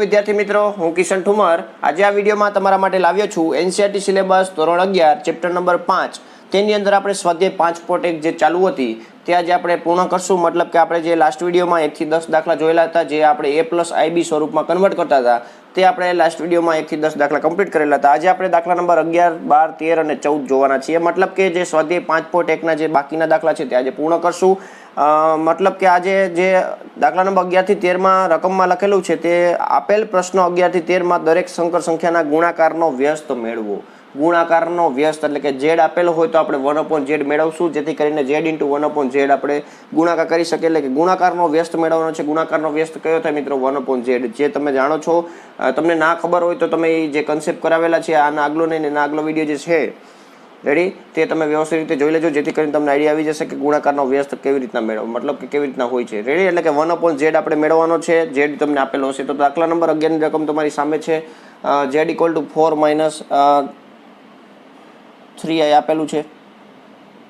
વિદ્યાર્થી મિત્રો, હું કિશન ઠુમર આજે આ વિડીયોમાં તમારા માટે લાવ્યો છું એનસીઈઆરટી સિલેબસ ધોરણ 11 ચેપ્ટર નંબર 5 તેની અંદર આપણે સ્વાધ્યાય 5.1 જે ચાલુ હતી તે આજે આપણે પૂર્ણ કરશું। મતલબ કે આપણે જે લાસ્ટ વિડીયોમાં 1 થી 10 દાખલા જોયેલા હતા, જે આપણે A+IB સ્વરૂપમાં કન્વર્ટ કરતા હતા, તે આપણે લાસ્ટ વિડીયોમાં 1 થી 10 દાખલા કમ્પ્લીટ કરેલા હતા। આજે આપણે દાખલા નંબર 11, 12, 13 અને 14 જોવાના છીએ। મતલબ કે જે સ્વાધ્યાય 5.1 ના જે બાકીના દાખલા છે તે આજે પૂર્ણ કરશું। મતલબ કે આજે જે દાખલા નંબર 11 થી 13 માં રકમમાં લખેલું છે તે આપેલ પ્રશ્નો 11 થી 13 માં દરેક સંકર સંખ્યાના ગુણાકારનો વ્યસ્ત મેળવો। ગુણાકારનો વ્યસ્ત એટલે કે z આપેલો હોય તો આપણે 1/z મેળવશું, જેથી કરીને z * 1/z આપણે ગુણાકાર કરી શકીએ। એટલે કે ગુણાકારનો વ્યસ્ત મેળવવાનો છે। ગુણાકારનો વ્યસ્ત કયો થાય મિત્રો? 1/z। જે તમે જાણો છો, તમને ના ખબર હોય તો તમે જે કન્સેપ્ટ કરાવેલા છે આના આગલો નહીં એના આગલો વિડીયો જે છે રેડી તે તમે વ્યવસ્થિત રીતે જોઈ લેજો, જેથી કરીને તમને આઈડિયા આવી જશે કે ગુણાકારનો વ્યસ્ત કેવી રીતના મેળવવો, મતલબ કે કેવી રીતના હોય છે। રેડી, એટલે કે 1/z આપણે મેળવવાનો છે। z તમને આપેલો હશે તો દાખલા નંબર 11 ની રકમ તમારી સામે છે। z = 4 - 3i આપેલું છે।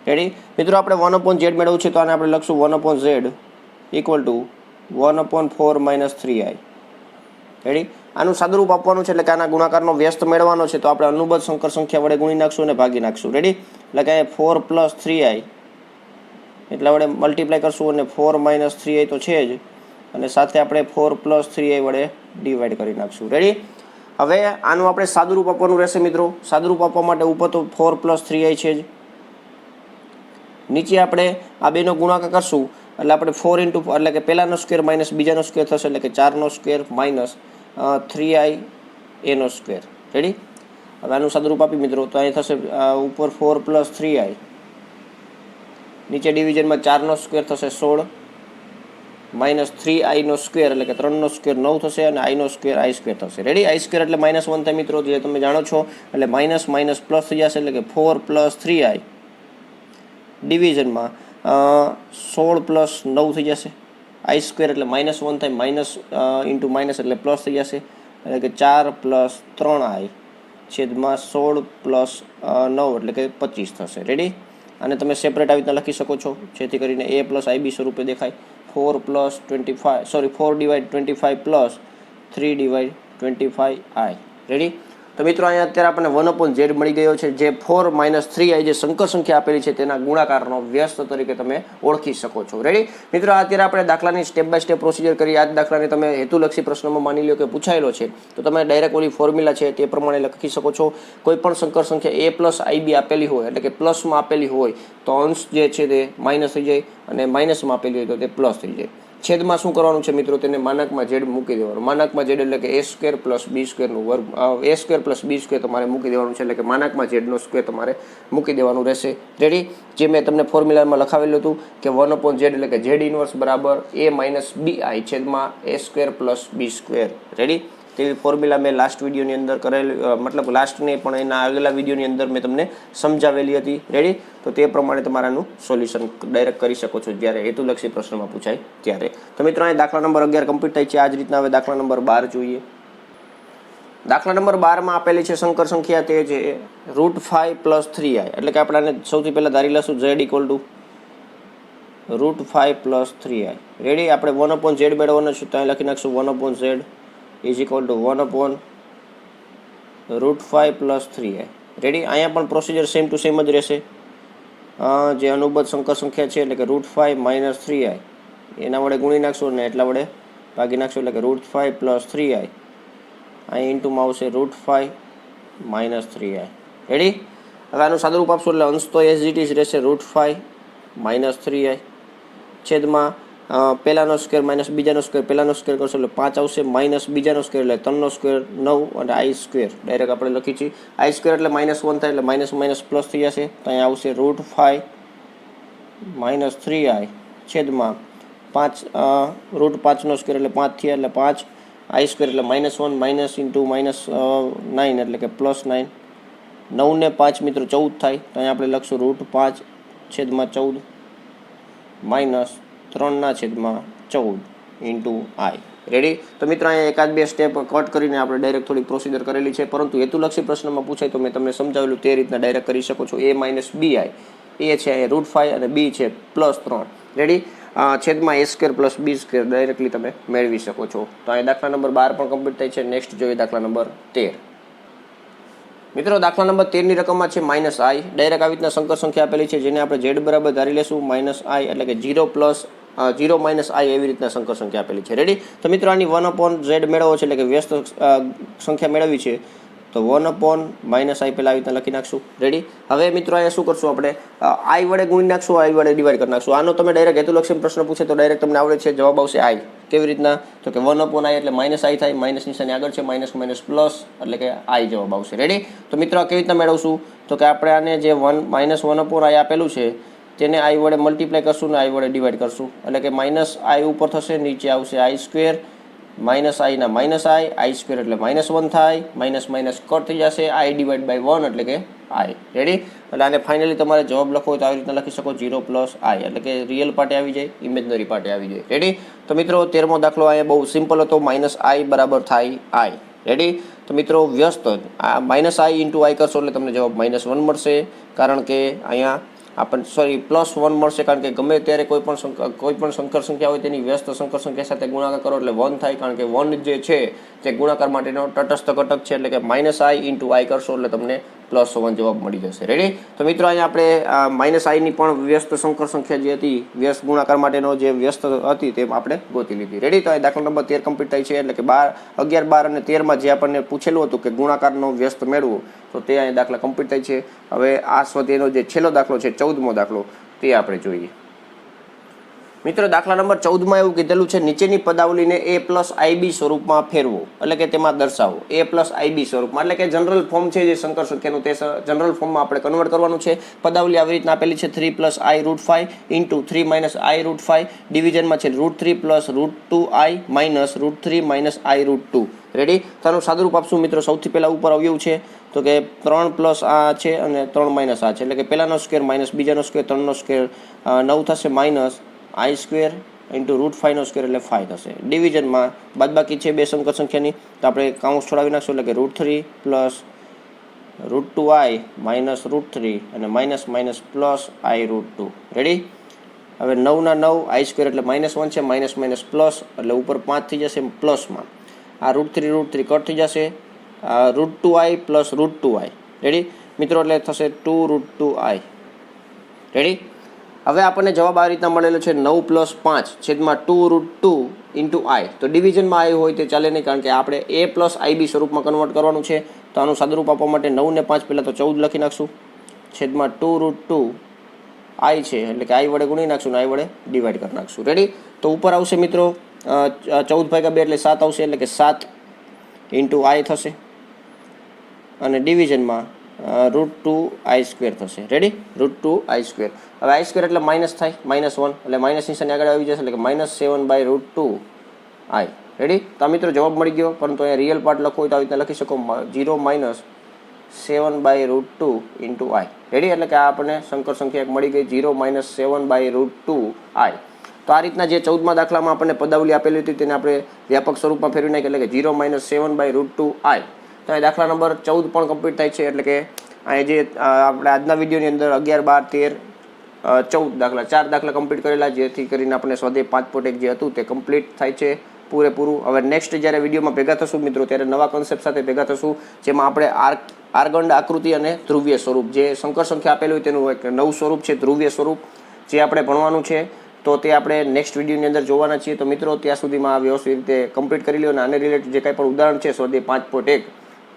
રેડી મિત્રો, આપણે 1/z મેળવવું છે તો આને આપણે લખશું 1/z = 1/4 - 3i। રેડી, આનું સાદુરૂપ આપવાનું છે એટલે કે આના ગુણાકારનો વ્યસ્ત મેળવવાનો છે તો આપણે અનુબદ્ધ સંકર સંખ્યા વડે ગુણી નાખશું અને ભાગી નાખશું। રેડી, એટલે કે 4 + 3i એટલા વડે મલ્ટીપ્લાય કરશું અને 4 - 3i તો છે જ, અને સાથે આપણે 4 + 3i વડે ડિવાઈડ કરી નાખશું। રેડી, હવે આનું આપણે સાદુરૂપ આપવાનું રહેશે મિત્રો। સાદુરૂપ આપવા માટે ઉપર તો 4 + 3i છે જ, નીચે આપણે આ બેનો ગુણાકાર કરશું એટલે આપણે 4 * એટલે કે પહેલાનો સ્ક્વેર માઇનસ બીજાનો સ્ક્વેર થશે, એટલે કે 4નો સ્ક્વેર માઇનસ 3i એનો સ્ક્વેર। રેડી, હવે આનું સાદુરૂપ આપી મિત્રો તો અહીં થશે ઉપર 4 + 3i, નીચે ડિવિઝનમાં 4નો સ્ક્વેર થશે 16 માઇનસ 3i નો સ્ક્વેર એટલે કે 3નો સ્ક્વેર 9 થશે અને i નો સ્ક્વેર i સ્ક્વેર થશે। રેડી, i સ્ક્વેર એટલે -1 થાય મિત્રો, જે તમે જાણો છો, એટલે માઇનસ માઇનસ પ્લસ થઈ જશે, એટલે કે 4 + 3i ડિવિઝનમાં 16 + 9 થઈ જશે। i સ્ક્વેર એટલે -1 થાય, માઇનસ ઇન્ટુ માઇનસ એટલે પ્લસ થઈ જશે, એટલે કે 4 + 3i છેદમાં 16 + 9 એટલે કે 25 થશે। રેડી, અને તમે સેપરેટ આવી રીતના લખી શકો છો જેથી કરીને A+IB સ્વરૂપે દેખાય। 4 + 25 4/25 + 3/25i। રેડી, તો મિત્રો અહીંયા અત્યારે આપણને 1/z મળી ગયો છે, જે 4 - 3i જે સંકર સંખ્યા આપેલી છે તેના ગુણાકારનો વ્યસ્ત તરીકે તમે ઓળખી શકો છો। રેડી મિત્રો, અત્યારે આપણે દાખલાની સ્ટેપ બાય સ્ટેપ પ્રોસિજર કરી। આ જ દાખલાને તમે હેતુલક્ષી પ્રશ્નમાં માની લો કે પૂછાયેલો છે તો તમે ડાયરેક્ટ ઓલી ફોર્મ્યુલા છે તે પ્રમાણે લખી શકો છો। કોઈ પણ સંકર સંખ્યા A+IB આપેલી હોય એટલે કે પ્લસમાં આપેલી હોય તો અંશ જે છે તે માઇનસ થઈ જાય, અને માઇનસમાં આપેલી હોય તો તે પ્લસ થઈ જાય। છેદમાં શું કરવાનું છે મિત્રો? તેને માનાંકમાં z મૂકી દેવાનું। માનાંકમાં z એટલે કે a² + b² નો વર્ગ, a² + b² તમારે મૂકી દેવાનું છે, એટલે કે માનાંકમાં z નો સ્ક્વેર તમારે મૂકી દેવાનું રહેશે। રેડી, જે મેં તમને ફોર્મ્યુલામાં લખાવેલું હતું કે 1/z એટલે કે z ઇન્વર્સ બરાબર a - bi છેદમાં a² + b²। રેડી, તેવી ફોર્મ્યુલા મેં લાસ્ટ વિડીયોની અંદર કરેલી, મતલબ લાસ્ટ નહીં પણ એના આગલા વિડીયોની અંદર મેં તમને સમજાવેલી હતી। રેડી, તો તે પ્રમાણે તમારાનું સોલ્યુશન ડાયરેક્ટ કરી શકો છો જ્યારે હેતુલક્ષી પ્રશ્નમાં પૂછાય ત્યારે। તો મિત્રો અહીં દાખલા નંબર 11 કમ્પ્લીટ થાય છે। આ જ રીતના હવે દાખલા નંબર 12 જોઈએ। દાખલા નંબર 12 માં આપેલી છે સંકર સંખ્યા, તે છે √5 + 3i, એટલે કે આપણે આને સૌથી પહેલાં ધારી લઈશું z = √5 + 3i। રેડી, આપણે 1/z મેળવવાનો છે તો અહીં લખી નાખશું 1/z = 1/√5 + 3i। રેડી, અહીંયા પણ પ્રોસિજર સેમ ટુ સેમ જ રહેશે। જે અનુબદ્ધ સંકર સંખ્યા છે એટલે કે √5 - 3i એના વડે ગુણી નાખશું અને એટલા વડે ભાગી નાખશું, એટલે કે √5 + 3i અહીં ઇન્ટુમાં આવશે √5 - 3i। રેડી, હવે આનું સાદુરૂપ આપશું એટલે અંશ તો એઝ ઇટ ઇઝ રહેશે √5 - 3i છેદમાં પહેલાનો સ્ક્વેર માઇનસ બીજાનો સ્ક્વેર, પહેલાનો સ્ક્વેર કરશો એટલે 5 આવશે, માઇનસ બીજાનો સ્ક્વેર એટલે 3નો સ્ક્વેર 9 અને i સ્ક્વેર ડાયરેક્ટ આપણે લખી છીએ। i સ્ક્વેર એટલે -1 થાય એટલે માઇનસ માઇનસ પ્લસ થઈ જશે, તો અહીંયા આવશે √5 - 3i છેદમાં 5 √5નો સ્ક્વેર એટલે 5 થયા એટલે 5, i સ્ક્વેર એટલે -1 માઇનસ ઇન્ટુ માઇનસ 9 એટલે કે +9, 9 ને 5 મિત્રો 14 થાય, તો અહીંયા આપણે લખશું √5 છેદમાં 14 માઇનસ 3/14 ઇન્ટુ i। રેડી, તો મિત્રો અહીંયા એકાદ બે સ્ટેપ કટ કરીને આપણે ડાયરેક્ટ થોડી પ્રોસિજર કરેલી છે, પરંતુ હેતુલક્ષી પ્રશ્નમાં પૂછાય તો મેં તમને સમજાવેલું તે રીતના ડાયરેક્ટ કરી શકો છો। a - bi એ છે અહીંયા √5 અને b છે +3। રેડી, છેદમાં a square plus b square directly તમે મેળવી શકો છો. તો અહીં દાખલા નંબર 12 પણ કમ્પ્લીટ થાય છે. નેક્સ્ટ જોઈએ દાખલા નંબર 13. મિત્રો દાખલા નંબર 13ની રકમમાં છે -i. ડાયરેક્ટ આવી રીતના સંકર સંખ્યા આપેલી છે જેને આપણે z બરાબર ધારી લેશું -i, એટલે કે 0 પ્લસ 0 - i એવી રીતના સંકર સંખ્યા આપેલી છે. રેડી? તો મિત્રો આની 1/z મેળવવો છે, એટલે કે વ્યસ્ત સંખ્યા મેળવવી છે. તો 1/-i પહેલાં આવી રીતના લખી નાખશું. રેડી? હવે મિત્રો અહીંયા શું કરશું, આપણે i વડે ગુણી નાખશું, i વડે ડિવાઈડ કરી નાખશું. આનો તમે ડાયરેક્ટ હેતુલક્ષી પ્રશ્ન પૂછે તો ડાયરેક્ટ તમને આવડે છે, જવાબ આવશે i. કેવી રીતના? તો કે 1/i એટલે -i થાય, માઇનસ નિશાની આગળ છે, માઇનસ માઇનસ પ્લસ એટલે કે i જવાબ આવશે. રેડી? તો મિત્રો આ કેવી રીતના મેળવશું? તો કે આપણે આને જે -1/i આપેલું છે તેને i વડે મલ્ટીપ્લાય કરશું ને i વડે ડિવાઈડ કરશું, એટલે કે -i ઉપર થશે, નીચે આવશે i સ્ક્વેર, -i ના -i, i સ્ક્વેર એટલે -1 થાય, માઇનસ માઇનસ કટ થઈ જશે, i ડિવાઈડ બાય 1 એટલે કે i. રેડી? એટલે આને ફાઇનલી તમારે જવાબ લખવો હોય તો આવી રીતના લખી શકો, 0 + i, એટલે કે રિયલ પાર્ટે આવી જાય, ઇમેજનરી પાર્ટે આવી જાય. રેડી? તો મિત્રો 13મો દાખલો અહીંયા બહુ સિમ્પલ હતો, -i બરાબર થાય i. રેડી? તો મિત્રો વ્યસ્ત -i × i કરશો એટલે તમને જવાબ -1 મળશે, કારણ કે અહીંયા આપણને +1 મળશે, કારણ કે ગમે ત્યારે કોઈ પણ સંકર સંખ્યા હોય તેની વ્યસ્ત સંકર સંખ્યા સાથે ગુણાકાર કરો એટલે 1 થાય, કારણ કે 1 જે છે તે ગુણાકાર માટેનો તટસ્થ ઘટક છે, એટલે કે -i × i કરશો એટલે તમને +1 જવાબ મળી જશે. રેડી? તો મિત્રો અહીંયા આપણે -i ની પણ વ્યસ્ત સંકર સંખ્યા જે હતી, વ્યસ્ત ગુણાકાર માટેનો જે વ્યસ્ત હતી તે આપણે ગોતી લીધી. રેડી? તો અહીં દાખલા નંબર 13 કમ્પ્લીટ થાય છે, એટલે કે 11, 12 અને 13માં જે આપણને પૂછેલું હતું કે ગુણાકારનો વ્યસ્ત મેળવો, તો તે અહીં દાખલા કમ્પ્લીટ થાય છે. હવે આ સ્વાધ્યાયનો જે છેલ્લો દાખલો છે, 14મો દાખલો, તે આપણે જોઈએ. મિત્રો દાખલા નંબર 14માં એવું કીધેલું છે, નીચેની પદાવલીને a + ib સ્વરૂપમાં ફેરવો, એટલે કે તેમાં દર્શાવો. a + ib સ્વરૂપમાં એટલે કે જનરલ ફોર્મ છે જે સંકર સંખ્યાનું, તે જનરલ ફોર્મમાં આપણે કન્વર્ટ કરવાનું છે. પદાવલી આવી રીતના આપેલી છે, 3 + i √5 × 3 - i √5, ડિવિઝનમાં છે √3 + √2i -√3 - i √2. રેડી? તો આનું સાદુરૂપ આપશું મિત્રો. સૌથી પહેલાં ઉપર આવ્યું છે તો કે 3 + આ છે અને 3 - આ છે, એટલે કે પહેલાનો સ્ક્વેર માઇનસ બીજાનો સ્ક્વેર, 3નો સ્ક્વેર 9 થશે, માઇનસ i સ્ક્વેર × √5નો સ્ક્વેર એટલે 5 થશે. ડિવિઝનમાં બાદબાકી છે બે સંકર સંખ્યાની, તો આપણે કાઉન્સ છોડાવી નાખશું, એટલે કે √3 + √2i -√3 અને minus minus plus i √2. Ready? હવે 9 ના 9, i સ્ક્વેર એટલે -1 છે, માઇનસ માઇનસ પ્લસ એટલે ઉપર 5 થઈ જશે પ્લસમાં. આ √3 કટ થઈ જશે, √2i + √2i. રેડી મિત્રો? એટલે થશે 2 √2i. રેડી? હવે આપણને જવાબ આ રીતના મળેલો છે, 9 + 5 છેદમાં 2 √2 × i. તો ડિવિઝનમાં i હોય તે ચાલે નહીં, કારણ કે આપણે a + ib સ્વરૂપમાં કન્વર્ટ કરવાનું છે. તો આનું સાદુરૂપ આપવા માટે 9 ને 5 પહેલાં તો 14 લખી નાખશું, છેદમાં 2 √2 i છે, એટલે કે i વડે ગુણી નાખશું ને i વડે ડિવાઈડ કરી નાખશું. રેડી? તો ઉપર આવશે મિત્રો 14/2 એટલે 7 આવશે, એટલે કે 7 × i થશે, અને ડિવિઝનમાં √2i સ્ક્વેર થશે. રેડી? √2i square. હવે i સ્ક્વેર એટલે માઇનસ થાય, -1 એટલે માઇનસ નિશાની આગળ આવી જશે, એટલે કે -7/√2i. રેડી? તો મિત્રો જવાબ મળી ગયો, પરંતુ અહીંયા રિયલ પાર્ટ લખવો હોય તો આવી રીતના લખી શકો, 0 - 7/√2 × i. રેડી? એટલે કે આ આપણને સંકર સંખ્યા એક મળી ગઈ, 0 - 7/√2i. તો આ રીતના જે 14મા દાખલામાં આપણને પદાવલી આપેલી હતી તેને આપણે વ્યાપક સ્વરૂપમાં ફેરવી નાખી, એટલે કે 0 - 7/√2i. તો અહીં દાખલા નંબર 14 પણ કમ્પ્લીટ થાય છે, એટલે કે અહીંયા જે આપણે આજના વિડીયોની અંદર 11, 12, 13, 14 દાખલા 4 દાખલા કમ્પ્લીટ કરેલા, જેથી કરીને આપણે સ્વાધ્યાય 5.1 જે હતું તે કમ્પ્લીટ થાય છે પૂરેપૂરું. હવે નેક્સ્ટ જ્યારે વિડીયોમાં ભેગા થશું મિત્રો, ત્યારે નવા કોન્સેપ્ટ સાથે ભેગા થશું, જેમાં આપણે આર્ગંડ આકૃતિ અને ધ્રુવીય સ્વરૂપ, જે સંકર સંખ્યા આપેલું હોય તેનું એક નવું સ્વરૂપ છે, ધ્રુવીય સ્વરૂપ, જે આપણે ભણવાનું છે. તો તે આપણે નેક્સ્ટ વિડીયોની અંદર જોવાના છીએ. તો મિત્રો ત્યાં સુધીમાં આ વ્યવસ્થિત રીતે કમ્પ્લીટ કરી લો, અને આને રિલેટેડ જે કાંઈ પણ ઉદાહરણ છે સ્વાધ્યાય 5.1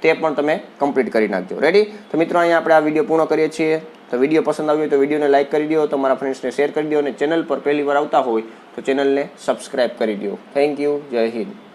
તે પણ તમે કમ્પ્લીટ કરી નાખજો. રેડી? તો મિત્રો અહીંયા આપણે આ વિડીયો પૂર્ણ કરીએ છીએ. તો વિડીયો પસંદ આવ્યો હોય તો વિડીયોને લાઇક કરી દો, તમારા ફ્રેન્ડ્સને શેર કરી દો, અને ચેનલ પર પહેલી વાર આવતા હોય તો ચેનલને સબસ્ક્રાઈબ કરી દો. Thank you. જય હિન્દ.